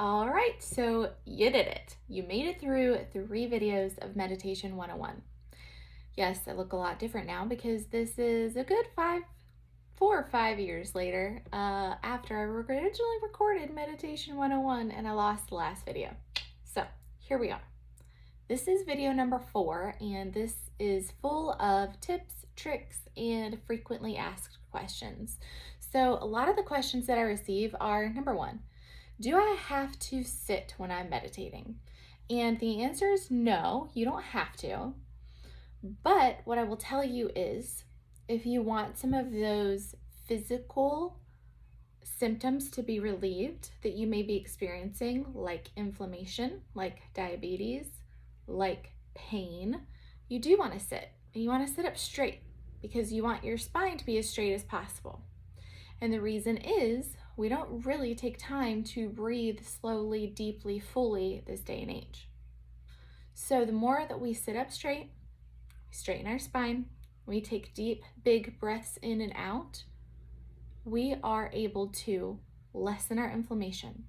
All right, so you did it. You made it through 3 videos of Meditation 101. Yes, I look a lot different now because this is a good 4 or 5 years later after I originally recorded Meditation 101 and I lost the last video. So here we are. This is video number 4, and this is full of tips, tricks, and frequently asked questions. So a lot of the questions that I receive are, number 1, do I have to sit when I'm meditating? And the answer is no, you don't have to. But what I will tell you is if you want some of those physical symptoms to be relieved that you may be experiencing, like inflammation, like diabetes, like pain, you do want to sit. And you want to sit up straight because you want your spine to be as straight as possible. And the reason is we don't really take time to breathe slowly, deeply, fully this day and age. So the more that we sit up straight, we straighten our spine, we take deep, big breaths in and out, we are able to lessen our inflammation.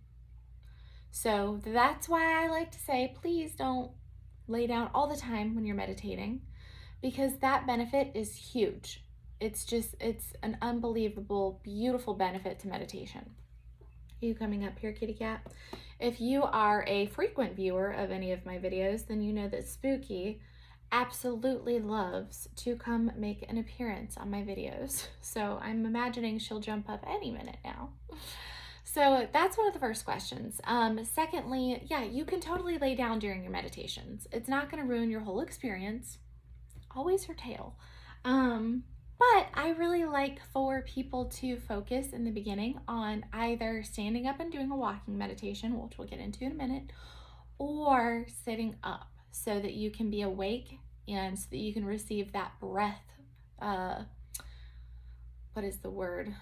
So that's why I like to say, please don't lay down all the time when you're meditating, because that benefit is huge. It's an unbelievable, beautiful benefit to meditation. You coming up here, kitty cat? If you are a frequent viewer of any of my videos, then you know that Spooky absolutely loves to come make an appearance on my videos. So I'm imagining she'll jump up any minute now. So that's one of the first questions. Secondly, yeah, you can totally lay down during your meditations. It's not going to ruin your whole experience. Always her tail. But I really like for people to focus in the beginning on either standing up and doing a walking meditation, which we'll get into in a minute, or sitting up so that you can be awake and so that you can receive that breath. What is the word?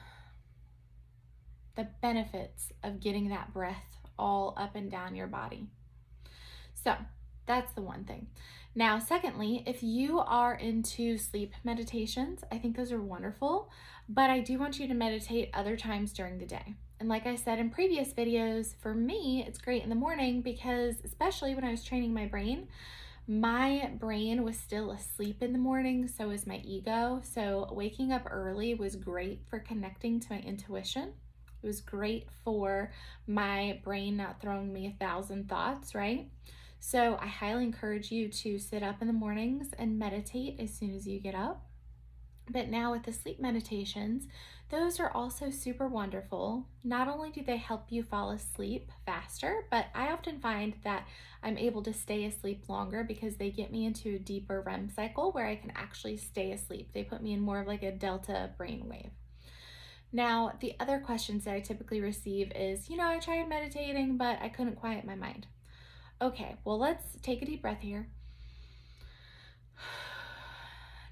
The benefits of getting that breath all up and down your body. So that's the one thing. Now, secondly, if you are into sleep meditations, I think those are wonderful, but I do want you to meditate other times during the day. And like I said in previous videos, for me, it's great in the morning because especially when I was training my brain was still asleep in the morning, so was my ego. So waking up early was great for connecting to my intuition. It was great for my brain not throwing me 1,000 thoughts, right? So I highly encourage you to sit up in the mornings and meditate as soon as you get up. But now with the sleep meditations, those are also super wonderful. Not only do they help you fall asleep faster, but I often find that I'm able to stay asleep longer because they get me into a deeper REM cycle where I can actually stay asleep. They put me in more of like a delta brainwave. Now, the other questions that I typically receive is, I tried meditating, but I couldn't quiet my mind. Okay, well, let's take a deep breath here.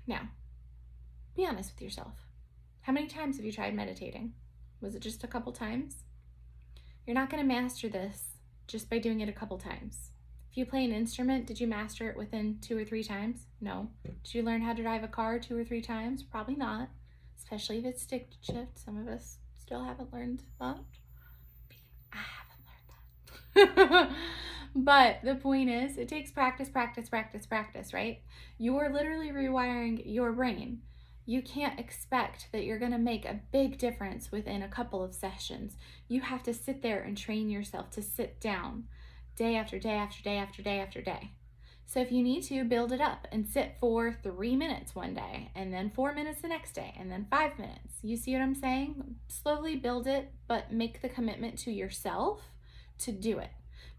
Now, be honest with yourself. How many times have you tried meditating? Was it just a couple times? You're not going to master this just by doing it a couple times. If you play an instrument, did you master it within 2 or 3 times? No. Did you learn how to drive a car 2 or 3 times? Probably not, especially if it's stick shift. Some of us still haven't learned that. I haven't learned that. But the point is, it takes practice, right? You're literally rewiring your brain. You can't expect that you're going to make a big difference within a couple of sessions. You have to sit there and train yourself to sit down day after day after day after day after day. So if you need to, build it up and sit for 3 minutes one day, and then 4 minutes the next day, and then 5 minutes. You see what I'm saying? Slowly build it, but make the commitment to yourself to do it.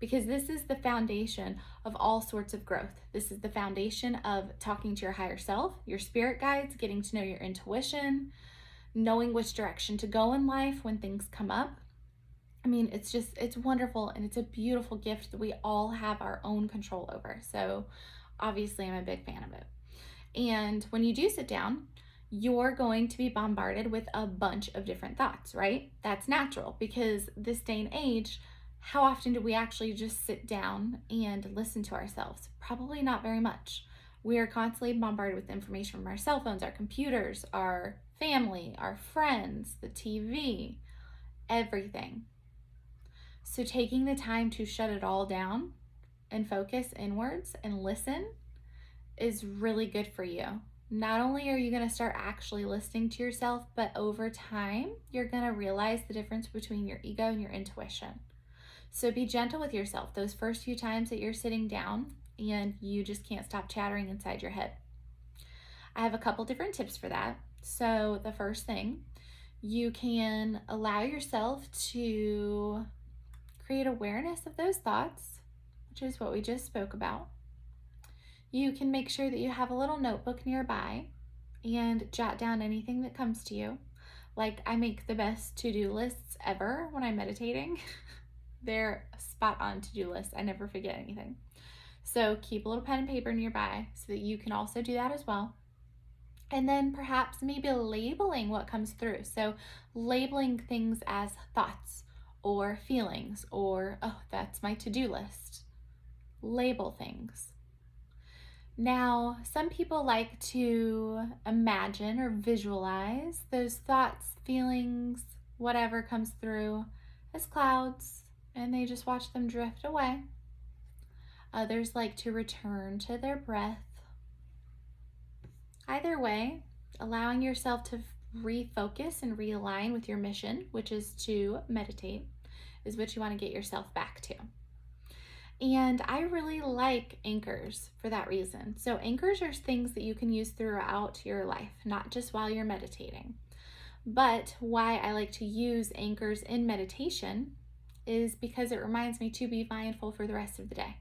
Because this is the foundation of all sorts of growth. This is the foundation of talking to your higher self, your spirit guides, getting to know your intuition, knowing which direction to go in life when things come up. I mean, it's wonderful, and it's a beautiful gift that we all have our own control over. So obviously I'm a big fan of it. And when you do sit down, you're going to be bombarded with a bunch of different thoughts, right? That's natural because this day and age, how often do we actually just sit down and listen to ourselves? Probably not very much. We are constantly bombarded with information from our cell phones, our computers, our family, our friends, the TV, everything. So taking the time to shut it all down and focus inwards and listen is really good for you. Not only are you going to start actually listening to yourself, but over time, you're going to realize the difference between your ego and your intuition. So be gentle with yourself those first few times that you're sitting down and you just can't stop chattering inside your head. I have a couple different tips for that. So the first thing, you can allow yourself to create awareness of those thoughts, which is what we just spoke about. You can make sure that you have a little notebook nearby and jot down anything that comes to you. Like, I make the best to-do lists ever when I'm meditating. They're spot on to-do lists. I never forget anything. So keep a little pen and paper nearby so that you can also do that as well. And then perhaps maybe labeling what comes through. So labeling things as thoughts or feelings or, oh, that's my to-do list. Label things. Now, some people like to imagine or visualize those thoughts, feelings, whatever comes through as clouds, and they just watch them drift away. Others like to return to their breath. Either way, allowing yourself to refocus and realign with your mission, which is to meditate, is what you want to get yourself back to. And I really like anchors for that reason. So anchors are things that you can use throughout your life, not just while you're meditating. But why I like to use anchors in meditation is because it reminds me to be mindful for the rest of the day.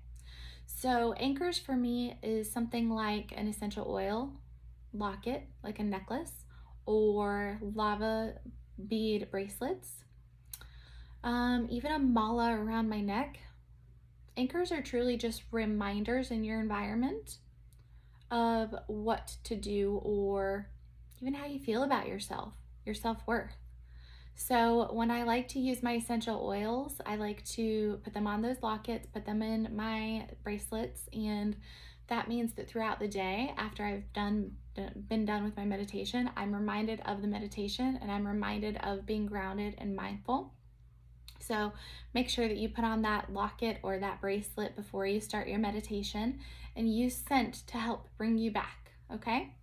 So anchors for me is something like an essential oil locket, like a necklace, or lava bead bracelets, even a mala around my neck. Anchors are truly just reminders in your environment of what to do or even how you feel about yourself, your self-worth. So when I like to use my essential oils, I like to put them on those lockets, put them in my bracelets, and that means that throughout the day, after I've been done with my meditation, I'm reminded of the meditation and I'm reminded of being grounded and mindful. So make sure that you put on that locket or that bracelet before you start your meditation and use scent to help bring you back, okay?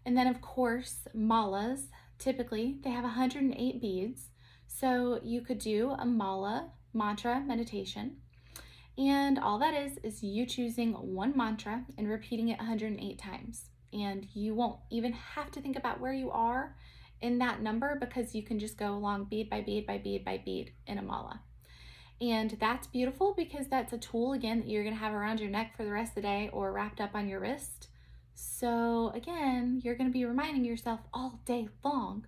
And then of course, malas, typically they have 108 beads. So you could do a mala mantra meditation. And all that is you choosing one mantra and repeating it 108 times. And you won't even have to think about where you are in that number because you can just go along bead by bead by bead by bead in a mala. And that's beautiful because that's a tool, again, that you're going to have around your neck for the rest of the day or wrapped up on your wrist. So again, you're going to be reminding yourself all day long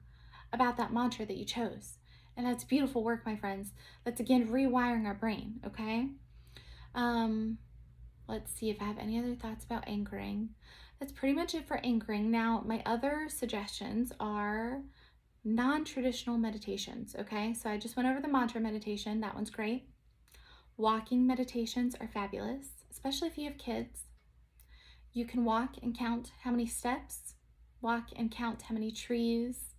about that mantra that you chose. And that's beautiful work, my friends. That's, again, rewiring our brain, okay? Let's see if I have any other thoughts about anchoring. That's pretty much it for anchoring. Now, my other suggestions are non-traditional meditations, okay? So I just went over the mantra meditation. That one's great. Walking meditations are fabulous, especially if you have kids. You can walk and count how many steps, walk and count how many trees.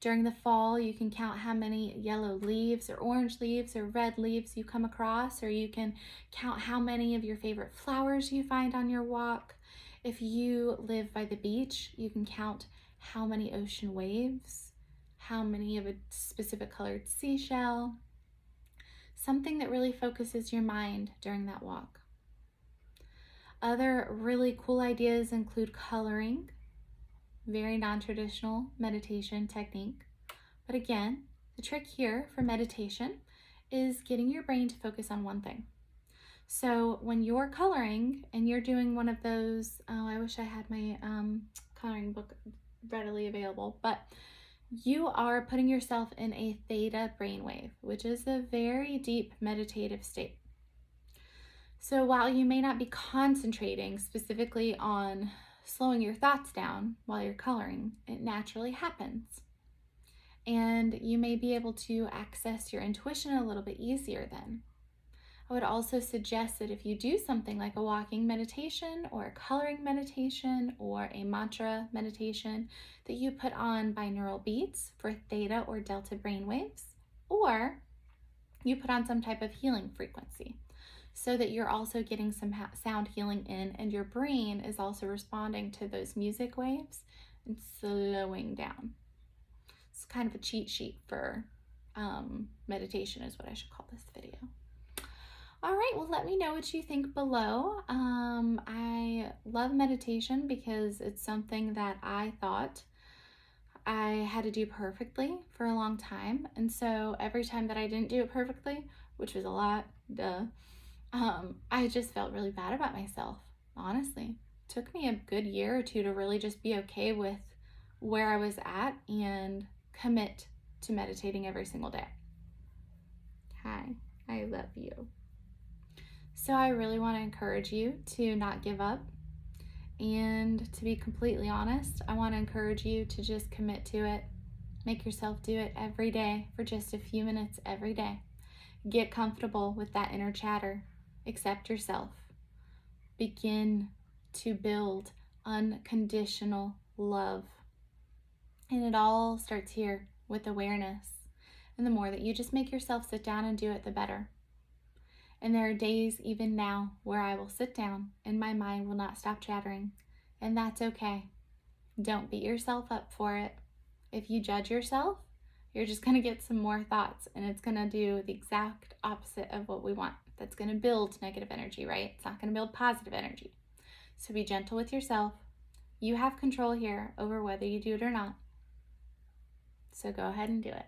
During the fall, you can count how many yellow leaves or orange leaves or red leaves you come across, or you can count how many of your favorite flowers you find on your walk. If you live by the beach, you can count how many ocean waves, how many of a specific colored seashell, something that really focuses your mind during that walk. Other really cool ideas include coloring, very non-traditional meditation technique. But again, the trick here for meditation is getting your brain to focus on one thing. So when you're coloring and you're doing one of those, oh, I wish I had my coloring book readily available, but you are putting yourself in a theta brainwave, which is a very deep meditative state. So while you may not be concentrating specifically on slowing your thoughts down while you're coloring, it naturally happens. And you may be able to access your intuition a little bit easier then. I would also suggest that if you do something like a walking meditation or a coloring meditation or a mantra meditation, that you put on binaural beats for theta or delta brainwaves, or you put on some type of healing frequency so that you're also getting some sound healing in, and your brain is also responding to those music waves and slowing down. It's kind of a cheat sheet for meditation is what I should call this video. All right, well, let me know what you think below. I love meditation because it's something that I thought I had to do perfectly for a long time. And so every time that I didn't do it perfectly, which was a lot, I just felt really bad about myself, honestly. It took me a good year or two to really just be okay with where I was at and commit to meditating every single day. Hi, I love you. So I really want to encourage you to not give up. And to be completely honest, I want to encourage you to just commit to it. Make yourself do it every day for just a few minutes every day. Get comfortable with that inner chatter. Accept yourself. Begin to build unconditional love. And it all starts here with awareness. And the more that you just make yourself sit down and do it, the better. And there are days even now where I will sit down and my mind will not stop chattering. And that's okay. Don't beat yourself up for it. If you judge yourself, you're just going to get some more thoughts, and it's going to do the exact opposite of what we want. That's going to build negative energy, right? It's not going to build positive energy. So be gentle with yourself. You have control here over whether you do it or not. So go ahead and do it.